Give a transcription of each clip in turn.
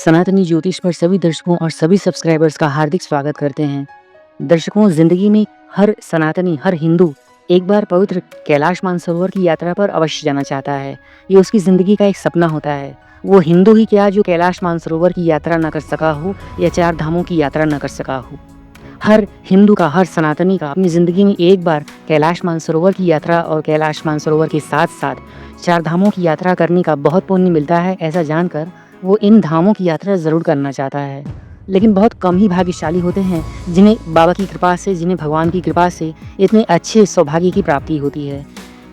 सनातनी ज्योतिष पर सभी दर्शकों और सभी सब्सक्राइबर्स का हार्दिक स्वागत करते हैं। दर्शकों, जिंदगी में हर सनातनी, हर हिंदू एक बार पवित्र कैलाश मानसरोवर की यात्रा पर अवश्य जाना चाहता है। ये उसकी जिंदगी का एक सपना होता है। वो हिंदू ही क्या जो कैलाश मानसरोवर की यात्रा न कर सका हो या 4 धामों की यात्रा न कर सका हो। हर हिंदू का, हर सनातनी का अपनी ज़िंदगी में एक बार कैलाश मानसरोवर की यात्रा और कैलाश मानसरोवर के साथ साथ 4 धामों की यात्रा करने का बहुत पुण्य मिलता है। ऐसा जानकर वो इन धामों की यात्रा ज़रूर करना चाहता है। लेकिन बहुत कम ही भाग्यशाली होते हैं जिन्हें बाबा की कृपा से, जिन्हें भगवान की कृपा से इतने अच्छे सौभाग्य की प्राप्ति होती है।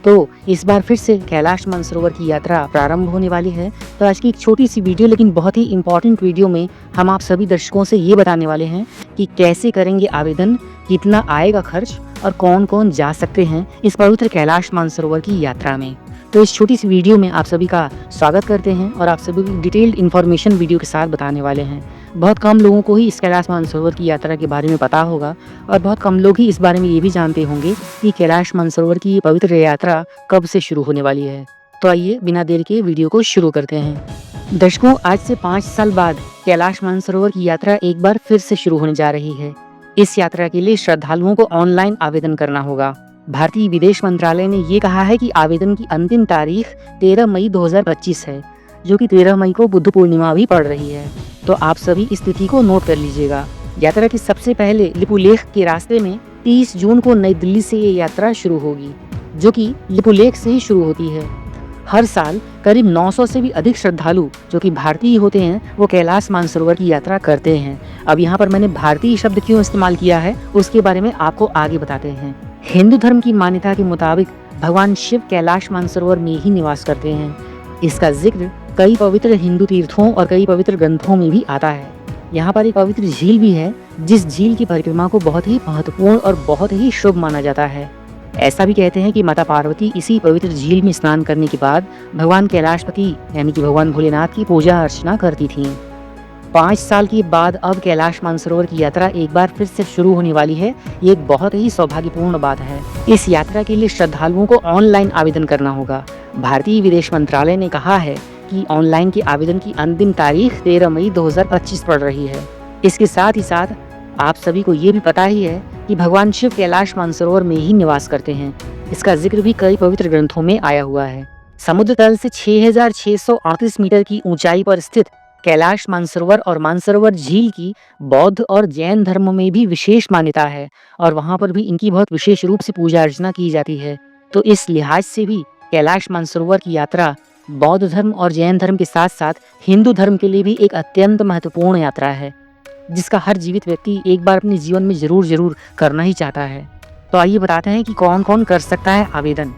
तो इस बार फिर से कैलाश मानसरोवर की यात्रा प्रारंभ होने वाली है। तो आज की एक छोटी सी वीडियो, लेकिन बहुत ही इम्पॉर्टेंट वीडियो में हम आप सभी दर्शकों से ये बताने वाले हैं कि कैसे करेंगे आवेदन, कितना आएगा खर्च और कौन कौन जा सकते हैं इस पवित्र कैलाश मानसरोवर की यात्रा में। तो इस छोटी सी वीडियो में आप सभी का स्वागत करते हैं और आप सभी को डिटेल्ड इन्फॉर्मेशन वीडियो के साथ बताने वाले हैं। बहुत कम लोगों को ही इस कैलाश मानसरोवर की यात्रा के बारे में पता होगा और बहुत कम लोग ही इस बारे में ये भी जानते होंगे कि कैलाश मानसरोवर की पवित्र यात्रा कब से शुरू होने वाली है। तो आइए बिना देर के वीडियो को शुरू करते हैं। दर्शकों, आज से 5 साल बाद कैलाश मानसरोवर की यात्रा एक बार फिर से शुरू होने जा रही है। इस यात्रा के लिए श्रद्धालुओं को ऑनलाइन आवेदन करना होगा। भारतीय विदेश मंत्रालय ने ये कहा है कि आवेदन की अंतिम तारीख 13 मई 2025 है, जो कि 13 मई को बुद्ध पूर्णिमा भी पड़ रही है। तो आप सभी इस तिथि को नोट कर लीजिएगा। यात्रा के सबसे पहले लिपुलेख के रास्ते में 30 जून को नई दिल्ली से ये यात्रा शुरू होगी, जो कि लिपुलेख से ही शुरू होती है। हर साल करीब 900 से भी अधिक श्रद्धालु जो कि भारतीय होते हैं वो कैलाश मानसरोवर की यात्रा करते हैं। अब यहाँ पर मैंने भारतीय शब्द क्यों इस्तेमाल किया है उसके बारे में आपको आगे बताते हैं। हिंदू धर्म की मान्यता के मुताबिक भगवान शिव कैलाश मानसरोवर में ही निवास करते हैं। इसका जिक्र कई पवित्र हिंदू तीर्थों और कई पवित्र ग्रंथों में भी आता है। यहाँ पर एक पवित्र झील भी है, जिस झील की परिक्रमा को बहुत ही महत्वपूर्ण और बहुत ही शुभ माना जाता है। ऐसा भी कहते हैं कि माता पार्वती इसी पवित्र झील में स्नान करने के बाद भगवान कैलाशपति यानी कि भगवान भोलेनाथ की पूजा अर्चना करती थीं। 5 साल के बाद अब कैलाश मानसरोवर की यात्रा एक बार फिर से शुरू होने वाली है। ये एक बहुत ही सौभाग्यपूर्ण बात है। इस यात्रा के लिए श्रद्धालुओं को ऑनलाइन आवेदन करना होगा। भारतीय विदेश मंत्रालय ने कहा है कि ऑनलाइन के आवेदन की अंतिम तारीख 13 मई 2025 पड़ रही है। इसके साथ ही साथ आप सभी को ये भी पता ही है कि भगवान शिव कैलाश मानसरोवर में ही निवास करते हैं। इसका जिक्र भी कई पवित्र ग्रंथों में आया हुआ है। समुद्र तल से 6638 मीटर की ऊंचाई पर स्थित कैलाश मानसरोवर और मानसरोवर झील की बौद्ध और जैन धर्म में भी विशेष मान्यता है और वहां पर भी इनकी बहुत विशेष रूप से पूजा अर्चना की जाती है। तो इस लिहाज से भी कैलाश मानसरोवर की यात्रा बौद्ध धर्म और जैन धर्म के साथ साथ हिंदू धर्म के लिए भी एक अत्यंत महत्वपूर्ण यात्रा है, जिसका हर जीवित व्यक्ति एक बार अपने जीवन में जरूर करना ही चाहता है। तो आइए बताते हैं कि कौन कौन कर सकता है आवेदन।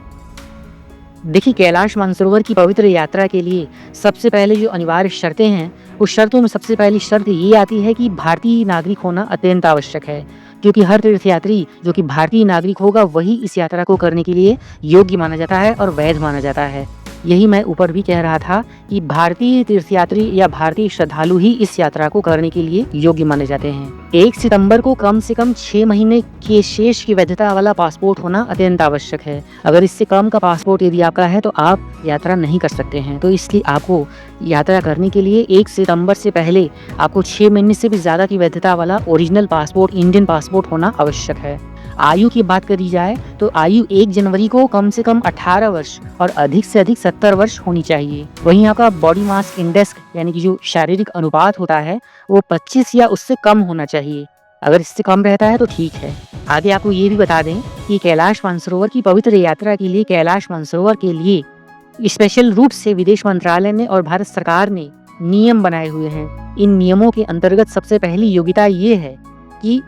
देखिए, कैलाश मानसरोवर की पवित्र यात्रा के लिए सबसे पहले जो अनिवार्य शर्तें हैं, उस शर्तों में सबसे पहली शर्त ये आती है कि भारतीय नागरिक होना अत्यंत आवश्यक है, क्योंकि हर तीर्थयात्री जो कि भारतीय नागरिक होगा वही इस यात्रा को करने के लिए योग्य माना जाता है और वैध माना जाता है। यही मैं ऊपर भी कह रहा था कि भारतीय तीर्थयात्री या भारतीय श्रद्धालु ही इस यात्रा को करने के लिए योग्य माने जाते हैं। 1 सितंबर को कम से कम 6 महीने के शेष की वैधता वाला पासपोर्ट होना अत्यंत आवश्यक है। अगर इससे कम का पासपोर्ट यदि आपका है तो आप यात्रा नहीं कर सकते हैं। तो इसलिए आपको यात्रा करने के लिए 1 सितंबर से पहले आपको 6 महीने से भी ज़्यादा की वैधता वाला ओरिजिनल पासपोर्ट, इंडियन पासपोर्ट होना आवश्यक है। आयु की बात करी जाए तो आयु 1 जनवरी को कम से कम 18 वर्ष और अधिक से अधिक 70 वर्ष होनी चाहिए। वहीं आपका बॉडी मास इंडेक्स यानी कि जो शारीरिक अनुपात होता है वो 25 या उससे कम होना चाहिए। अगर इससे कम रहता है तो ठीक है। आगे आपको ये भी बता दें कि कैलाश मानसरोवर की पवित्र यात्रा के लिए, कैलाश मानसरोवर के लिए स्पेशल रूप से विदेश मंत्रालय ने और भारत सरकार ने नियम बनाए हुए हैं। इन नियमों के अंतर्गत सबसे पहली योग्यता ये है कि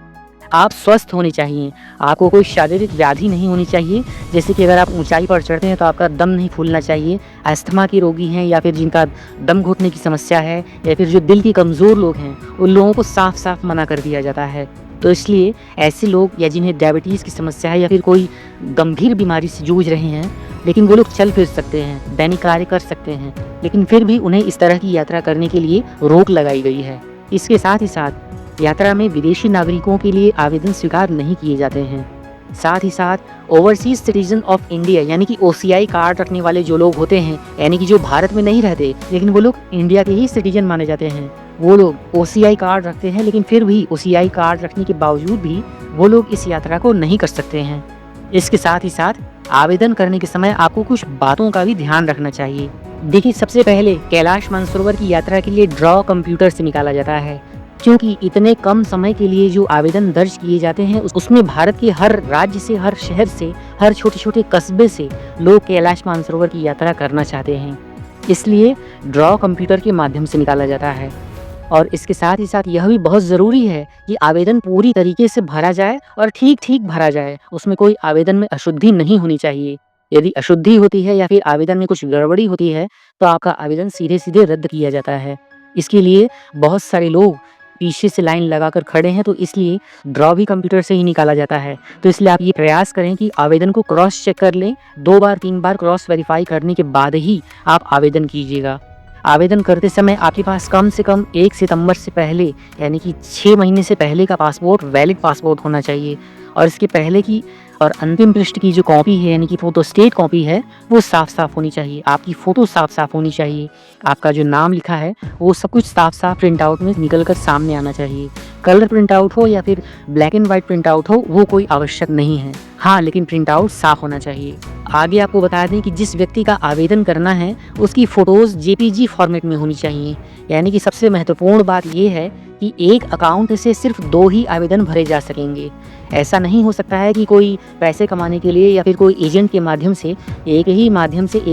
आप स्वस्थ होने चाहिए। आपको कोई शारीरिक व्याधि नहीं होनी चाहिए, जैसे कि अगर आप ऊंचाई पर चढ़ते हैं तो आपका दम नहीं फूलना चाहिए। अस्थमा के रोगी हैं या फिर जिनका दम घुटने की समस्या है या फिर जो दिल के कमज़ोर लोग हैं, उन लोगों को साफ साफ मना कर दिया जाता है। तो इसलिए ऐसे लोग या जिन्हें डायबिटीज़ की समस्या है या फिर कोई गंभीर बीमारी से जूझ रहे हैं, लेकिन वो लोग चल फिर सकते हैं, दैनिक कार्य कर सकते हैं, लेकिन फिर भी उन्हें इस तरह की यात्रा करने के लिए रोक लगाई गई है। इसके साथ ही साथ यात्रा में विदेशी नागरिकों के लिए आवेदन स्वीकार नहीं किए जाते हैं। साथ ही साथ ओवरसीज सिटीजन ऑफ इंडिया यानी कि OCI कार्ड रखने वाले जो लोग होते हैं, यानी कि जो भारत में नहीं रहते लेकिन वो लोग इंडिया के ही सिटीजन माने जाते हैं, वो लोग ओसीआई कार्ड रखते हैं, लेकिन फिर भी ओसीआई कार्ड रखने के बावजूद भी वो लोग इस यात्रा को नहीं कर सकते हैं। इसके साथ ही साथ आवेदन करने के समय आपको कुछ बातों का भी ध्यान रखना चाहिए। देखिए, सबसे पहले कैलाश मानसरोवर की यात्रा के लिए ड्रॉ कंप्यूटर से निकाला जाता है, क्योंकि इतने कम समय के लिए जो आवेदन दर्ज किए जाते हैं उसमें भारत के हर राज्य से, हर शहर से, हर छोटे-छोटे कस्बे से लोग कैलाश मानसरोवर की यात्रा करना चाहते हैं। इसलिए ड्रॉ कंप्यूटर के माध्यम से निकाला जाता है। और इसके साथ ही साथ यह भी बहुत ज़रूरी है कि आवेदन पूरी तरीके से भरा जाए और ठीक-ठीक भरा जाए। उसमें कोई आवेदन में अशुद्धि नहीं होनी चाहिए। यदि अशुद्धि होती है या फिर आवेदन में कुछ गड़बड़ी होती है, तो आपका आवेदन सीधे-सीधे रद्द किया जाता है। इसके लिए बहुत सारे लोग पीछे से लाइन लगाकर खड़े हैं, तो इसलिए ड्रॉ भी कंप्यूटर से ही निकाला जाता है। तो इसलिए आप ये प्रयास करें कि आवेदन को क्रॉस चेक कर लें, 2 बार 3 बार क्रॉस वेरीफाई करने के बाद ही आप आवेदन कीजिएगा। आवेदन करते समय आपके पास कम से कम 1 सितंबर से पहले, यानी कि 6 महीने से पहले का पासपोर्ट, वैलिड पासपोर्ट होना चाहिए। और इसके पहले की और अंतिम पृष्ठ की जो कॉपी है, यानी कि फोटो स्टेट कॉपी है, वो साफ-साफ होनी चाहिए। आपकी फ़ोटो साफ-साफ होनी चाहिए। आपका जो नाम लिखा है वो सब कुछ साफ-साफ प्रिंट आउट में निकल कर सामने आना चाहिए। कलर प्रिंट आउट हो या फिर black and white print out हो, वो कोई आवश्यक नहीं है। हाँ, लेकिन प्रिंट आउट साफ होना चाहिए। आगे आपको बता दें कि जिस व्यक्ति का आवेदन करना है उसकी फ़ोटोज़ जेपीजी फॉर्मेट में होनी चाहिए। यानी कि सबसे महत्वपूर्ण बात ये है कि एक अकाउंट से सिर्फ 2 ही आवेदन भरे जा सकेंगे। ऐसा नहीं हो सकता है कि कोई पैसे कमाने के लिए या फिर कोई एजेंट के माध्यम से एक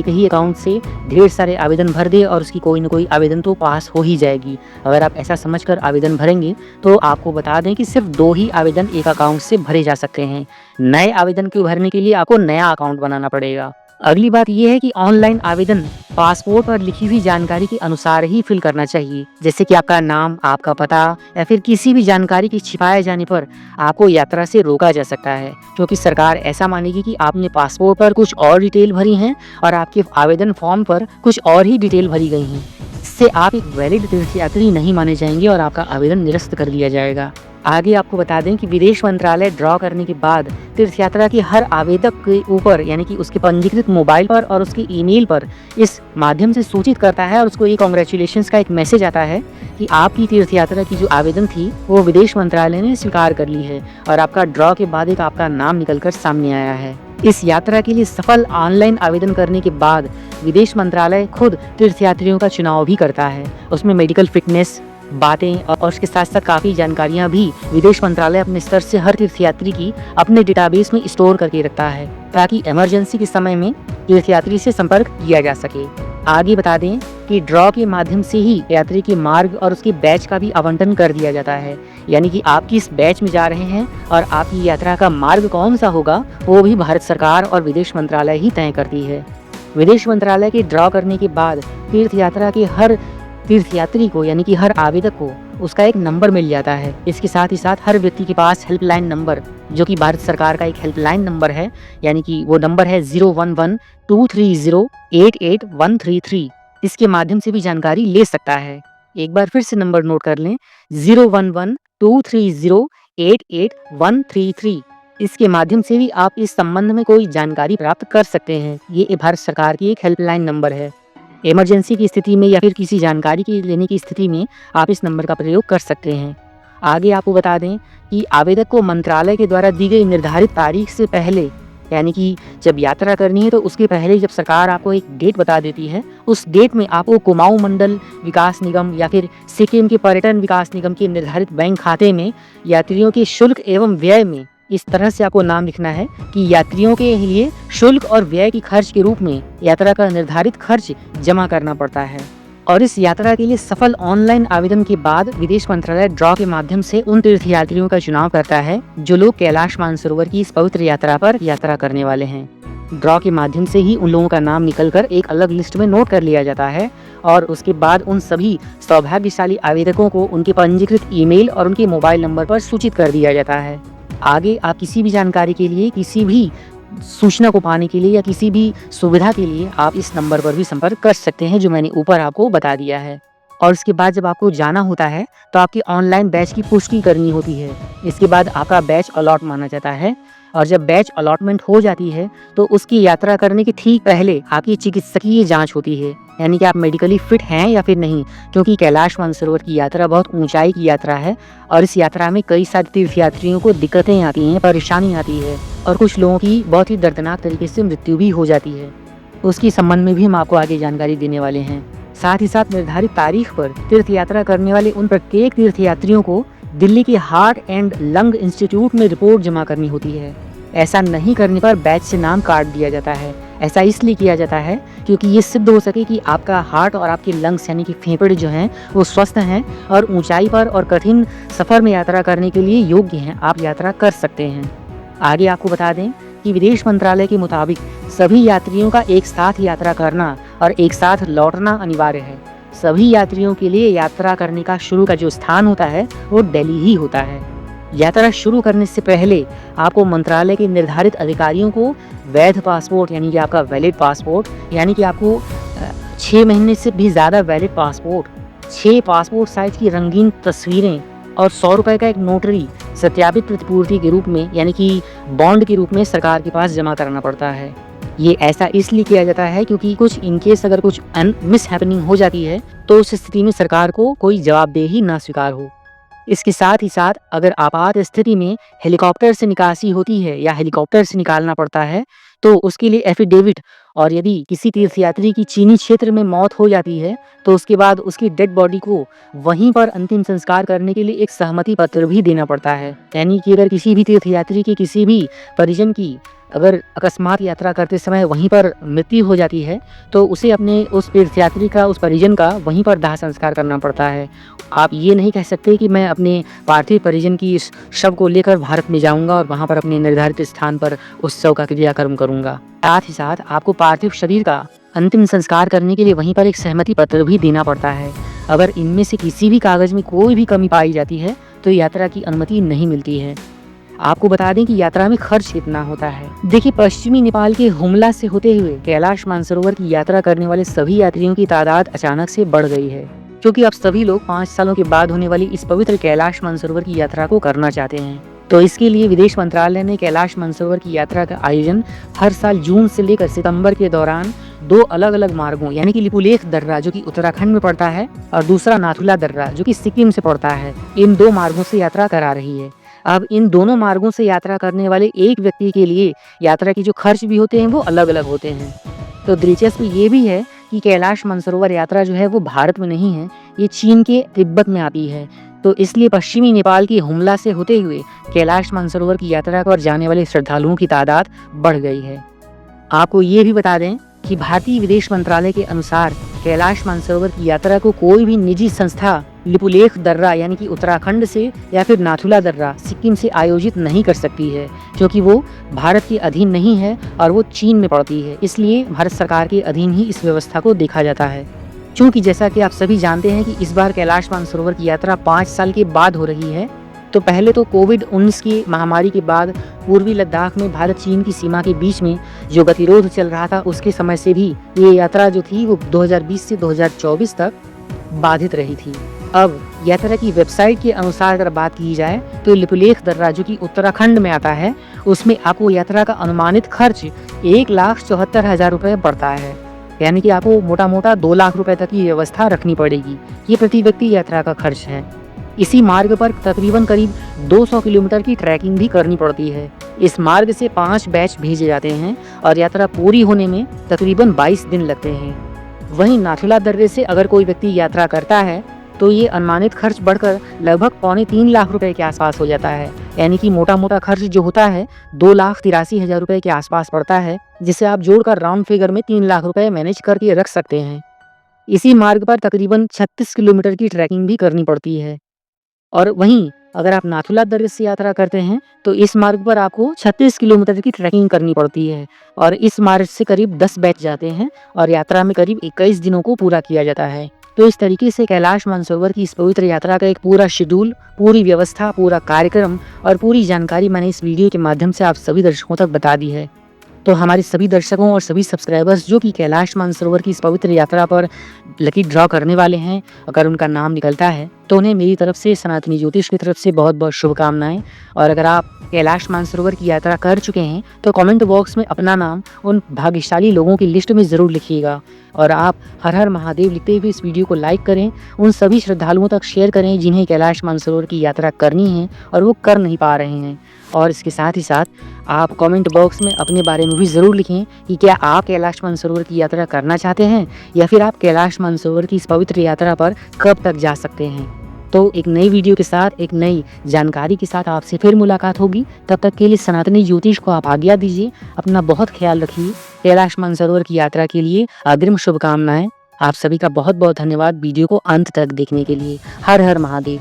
ही अकाउंट से ढेर सारे आवेदन भर दे और उसकी कोई न कोई आवेदन तो पास हो ही जाएगी। अगर आप ऐसा समझकर आवेदन भरेंगे तो आपको बता दें कि सिर्फ 2 ही आवेदन एक अकाउंट से भरे जा सकते हैं। नए आवेदन को भरने के लिए आपको नया अकाउंट बनाना पड़ेगा। अगली बात यह है कि ऑनलाइन आवेदन पासपोर्ट पर लिखी हुई जानकारी के अनुसार ही फिल करना चाहिए। जैसे कि आपका नाम, आपका पता या फिर किसी भी जानकारी के छिपाए जाने पर आपको यात्रा से रोका जा सकता है, क्योंकि सरकार ऐसा मानेगी कि आपने पासपोर्ट पर कुछ और डिटेल भरी हैं और आपके आवेदन फॉर्म पर कुछ और ही डिटेल भरी गई हैं। इससे आप एक वैलिड तीर्थयात्री नहीं माने जाएंगे और आपका आवेदन निरस्त कर दिया जाएगा। आगे आपको बता दें कि विदेश मंत्रालय ड्रॉ करने के बाद तीर्थयात्रा के हर आवेदक के ऊपर, यानी कि उसके पंजीकृत मोबाइल पर और उसके ईमेल पर इस माध्यम से सूचित करता है और उसको ये कांग्रेचुलेशंस का एक मैसेज आता है कि आपकी तीर्थयात्रा की जो आवेदन थी वो विदेश मंत्रालय ने स्वीकार कर ली है और आपका ड्रॉ के बाद एक आपका नाम निकलकर सामने आया है। इस यात्रा के लिए सफल ऑनलाइन आवेदन करने के बाद विदेश मंत्रालय खुद तीर्थयात्रियों का चुनाव भी करता है। उसमें मेडिकल फिटनेस बातें और उसके साथ साथ काफ़ी जानकारियां भी विदेश मंत्रालय अपने स्तर से हर तीर्थयात्री की अपने डेटाबेस में स्टोर करके रखता है, ताकि इमरजेंसी के समय में तीर्थयात्री से संपर्क किया जा सके। आगे बता दें कि ड्रॉ के माध्यम से ही यात्री के मार्ग और उसके बैच का भी आवंटन कर दिया जाता है। यानी कि आप किस बैच में जा रहे हैं और आपकी यात्रा का मार्ग कौन सा होगा, वो भी भारत सरकार और विदेश मंत्रालय ही तय करती है। विदेश मंत्रालय के ड्रॉ करने के बाद तीर्थ यात्रा के हर तीर्थयात्री को, यानी कि हर आवेदक को उसका एक नंबर मिल जाता है। इसके साथ ही साथ हर व्यक्ति के पास हेल्पलाइन नंबर, जो कि भारत सरकार का एक हेल्पलाइन नंबर है, यानी कि वो नंबर है 011230883133। इसके माध्यम से भी जानकारी ले सकता है। एक बार फिर से नंबर नोट कर लें, 011230883133। इसके माध्यम से भी आप इस संबंध में कोई जानकारी प्राप्त कर सकते हैं। ये भारत सरकार की एक हेल्पलाइन नंबर है। इमरजेंसी की स्थिति में या फिर किसी जानकारी की लेने की स्थिति में आप इस नंबर का प्रयोग कर सकते हैं। आगे आपको बता दें कि आवेदक को मंत्रालय के द्वारा दी गई निर्धारित तारीख से पहले, यानी कि जब यात्रा करनी है तो उसके पहले जब सरकार आपको एक डेट बता देती है, उस डेट में आपको कुमाऊं मंडल विकास निगम या फिर सिक्किम के पर्यटन विकास निगम के निर्धारित बैंक खाते में यात्रियों के शुल्क एवं व्यय में इस तरह से आपको नाम लिखना है कि यात्रियों के लिए शुल्क और व्यय की खर्च के रूप में यात्रा का निर्धारित खर्च जमा करना पड़ता है। और इस यात्रा के लिए सफल ऑनलाइन आवेदन के बाद विदेश मंत्रालय ड्रॉ के माध्यम से उन तीर्थयात्रियों का चुनाव करता है जो लोग कैलाश मानसरोवर की इस पवित्र यात्रा पर यात्रा करने वाले हैं। ड्रॉ के माध्यम से ही उन लोगों का नाम निकलकर एक अलग लिस्ट में नोट कर लिया जाता है और उसके बाद उन सभी सौभाग्यशाली आवेदकों को उनके पंजीकृत ईमेल और उनके मोबाइल नंबर पर सूचित कर दिया जाता है। आगे आप किसी भी जानकारी के लिए, किसी भी सूचना को पाने के लिए या किसी भी सुविधा के लिए आप इस नंबर पर भी संपर्क कर सकते हैं, जो मैंने ऊपर आपको बता दिया है। और उसके बाद जब आपको जाना होता है तो आपके ऑनलाइन बैच की पुष्टि करनी होती है। इसके बाद आपका बैच अलॉट माना जाता है और जब बैच अलॉटमेंट हो जाती है तो उसकी यात्रा करने के ठीक पहले आपकी चिकित्सकीय जांच होती है, यानी कि आप मेडिकली फिट हैं या फिर नहीं, क्योंकि कैलाश मानसरोवर की यात्रा बहुत ऊंचाई की यात्रा है और इस यात्रा में कई सारे तीर्थयात्रियों को दिक्कतें आती हैं, परेशानी आती है और कुछ लोगों की बहुत ही दर्दनाक तरीके से मृत्यु भी हो जाती है। उसकी संबंध में भी हम आपको आगे जानकारी देने वाले हैं। साथ ही साथ निर्धारित तारीख पर तीर्थ यात्रा करने वाले उन प्रत्येक तीर्थयात्रियों को दिल्ली के हार्ट एंड लंग इंस्टीट्यूट में रिपोर्ट जमा करनी होती है। ऐसा नहीं करने पर बैच से नाम काट दिया जाता है। ऐसा इसलिए किया जाता है क्योंकि ये सिद्ध हो सके कि आपका हार्ट और आपके लंग्स यानी कि फेफड़े जो हैं वो स्वस्थ हैं और ऊंचाई पर और कठिन सफर में यात्रा करने के लिए योग्य हैं, आप यात्रा कर सकते हैं। आगे आपको बता दें कि विदेश मंत्रालय के मुताबिक सभी यात्रियों का एक साथ यात्रा करना और एक साथ लौटना अनिवार्य है। सभी यात्रियों के लिए यात्रा करने का शुरू का जो स्थान होता है वो दिल्ली ही होता है। यात्रा शुरू करने से पहले आपको मंत्रालय के निर्धारित अधिकारियों को वैध पासपोर्ट यानी कि आपका वैलिड पासपोर्ट, यानी कि आपको 6 महीने से भी ज़्यादा वैलिड पासपोर्ट, 6 पासपोर्ट साइज की रंगीन तस्वीरें और 100 रुपये का एक नोटरी सत्यापित प्रतिपूर्ति के रूप में यानी कि बॉन्ड के रूप में सरकार के पास जमा करना पड़ता है। ये ऐसा इसलिए किया जाता है क्योंकि कुछ इनकेस अगर कुछ मिस हैपनिंग हो जाती है तो उस स्थिति में सरकार को कोई जवाबदेही ना स्वीकार हो। इसके साथ ही साथ अगर आपात स्थिति में हेलीकॉप्टर से निकासी होती है या हेलीकॉप्टर से निकालना पड़ता है तो उसके लिए एफिडेविट, और यदि किसी तीर्थयात्री की चीनी क्षेत्र में मौत हो जाती है तो उसके बाद उसकी डेड बॉडी को वहीं पर अंतिम संस्कार करने के लिए एक सहमति पत्र भी देना पड़ता है। यानी कि अगर किसी भी तीर्थयात्री की किसी भी परिजन की अगर अकस्मात यात्रा करते समय वहीं पर मृत्यु हो जाती है तो उसे अपने उस तीर्थयात्री का, उस परिजन का वहीं पर दाह संस्कार करना पड़ता है। आप ये नहीं कह सकते कि मैं अपने पार्थिव परिजन की इस शव को लेकर भारत में जाऊंगा और वहां पर अपने निर्धारित स्थान पर उस शव का क्रियाकर्म करूंगा। साथ ही साथ आपको पार्थिव शरीर का अंतिम संस्कार करने के लिए वहीं पर एक सहमति पत्र भी देना पड़ता है। अगर इनमें से किसी भी कागज में कोई भी कमी पाई जाती है तो यात्रा की अनुमति नहीं मिलती है। आपको बता दें कि यात्रा में खर्च कितना होता है। देखिए, पश्चिमी नेपाल के हुमला से होते हुए कैलाश मानसरोवर की यात्रा करने वाले सभी यात्रियों की तादाद अचानक से बढ़ गई है, क्योंकि अब सभी लोग 5 सालों के बाद होने वाली इस पवित्र कैलाश मानसरोवर की यात्रा को करना चाहते हैं। तो इसके लिए विदेश मंत्रालय ने कैलाश मानसरोवर की यात्रा का आयोजन हर साल जून से लेकर सितंबर के दौरान 2 अलग अलग मार्गों यानी कि लिपुलेख दर्रा जो कि उत्तराखंड में पड़ता है और दूसरा नाथुला दर्रा जो कि सिक्किम से पड़ता है, इन 2 मार्गों से यात्रा करा रही है। अब इन दोनों मार्गों से यात्रा करने वाले एक व्यक्ति के लिए यात्रा के जो खर्च भी होते हैं वो अलग अलग होते हैं। तो दिलचस्प ये भी है कि कैलाश मानसरोवर यात्रा जो है वो भारत में नहीं है, ये चीन के तिब्बत में आती है। तो इसलिए पश्चिमी नेपाल की हुमला से होते हुए कैलाश मानसरोवर की यात्रा पर जाने वाले श्रद्धालुओं की तादाद बढ़ गई है। आपको ये भी बता दें कि भारतीय विदेश मंत्रालय के अनुसार कैलाश मानसरोवर की यात्रा को कोई भी निजी संस्था लिपुलेख दर्रा यानी कि उत्तराखंड से या फिर नाथुला दर्रा सिक्किम से आयोजित नहीं कर सकती है, क्योंकि वो भारत के अधीन नहीं है और वो चीन में पड़ती है। इसलिए भारत सरकार के अधीन ही इस व्यवस्था को देखा जाता है। क्योंकि जैसा कि आप सभी जानते हैं कि इस बार कैलाश मानसरोवर की यात्रा 5 साल के बाद हो रही है। तो पहले तो कोविड-19 की महामारी के बाद पूर्वी लद्दाख में भारत चीन की सीमा के बीच में जो गतिरोध चल रहा था उसके समय से भी ये यात्रा जो थी वो 2020 से 2024 तक बाधित रही थी। अब यात्रा की वेबसाइट के अनुसार अगर बात की जाए तो लिपुलेख दर्रा जो कि उत्तराखंड में आता है उसमें आपको यात्रा का अनुमानित खर्च 1,74,000 रुपये पड़ता है। यानी कि आपको मोटा मोटा 2 लाख रुपए तक की व्यवस्था रखनी पड़ेगी। ये प्रति व्यक्ति यात्रा का खर्च है। इसी मार्ग पर तकरीबन करीब 200 किलोमीटर की ट्रैकिंग भी करनी पड़ती है। इस मार्ग से 5 बैच भेजे जाते हैं और यात्रा पूरी होने में तकरीबन 22 दिन लगते हैं। वहीं नाथुला दर्रे से अगर कोई व्यक्ति यात्रा करता है तो ये अनुमानित खर्च बढ़कर लगभग 2.25 लाख रुपए के आसपास हो जाता है। यानी कि मोटा मोटा खर्च जो होता है 2,83,000 रुपए के आसपास पड़ता है, जिसे आप जोड़कर राउंड फिगर में 3 लाख रुपए मैनेज करके रख सकते हैं। इसी मार्ग पर तकरीबन 36 किलोमीटर की ट्रैकिंग भी करनी पड़ती है। और वहीं अगर आप नाथुला दर्रे से यात्रा करते हैं तो इस मार्ग पर आपको 36 किलोमीटर की ट्रैकिंग करनी पड़ती है और इस मार्ग से करीब 10 बैच जाते हैं और यात्रा में करीब 21 दिनों को पूरा किया जाता है। तो इस तरीके से कैलाश मानसरोवर की इस पवित्र यात्रा का एक पूरा शेड्यूल, पूरी व्यवस्था, पूरा कार्यक्रम और पूरी जानकारी मैंने इस वीडियो के माध्यम से आप सभी दर्शकों तक बता दी है। तो हमारे सभी दर्शकों और सभी सब्सक्राइबर्स जो कि कैलाश मानसरोवर की इस पवित्र यात्रा पर लकी ड्रॉ करने वाले हैं, अगर उनका नाम निकलता है तो उन्हें मेरी तरफ से, सनातनी ज्योतिष की तरफ से बहुत-बहुत शुभकामनाएँ। और अगर आप कैलाश मानसरोवर की यात्रा कर चुके हैं, तो कमेंट बॉक्स में अपना नाम उन भाग्यशाली लोगों की लिस्ट में ज़रूर लिखिएगा। और आप हर हर महादेव लिखते हुए इस वीडियो को लाइक करें, उन सभी श्रद्धालुओं तक शेयर करें जिन्हें कैलाश मानसरोवर की यात्रा करनी है और वो कर नहीं पा रहे हैं। और इसके साथ ही साथ आप कमेंट बॉक्स में अपने बारे में भी ज़रूर लिखें कि क्या आप कैलाश मानसरोवर की यात्रा करना चाहते हैं, या फिर आप कैलाश मानसरोवर की इस पवित्र यात्रा पर कब तक जा सकते हैं। तो एक नई वीडियो के साथ, एक नई जानकारी के साथ आपसे फिर मुलाकात होगी। तब तक के लिए सनातनी ज्योतिष को आप आज्ञा दीजिए। अपना बहुत ख्याल रखिए। कैलाश मानसरोवर की यात्रा के लिए अग्रिम शुभकामनाएं। आप सभी का बहुत बहुत धन्यवाद वीडियो को अंत तक देखने के लिए। हर हर महादेव।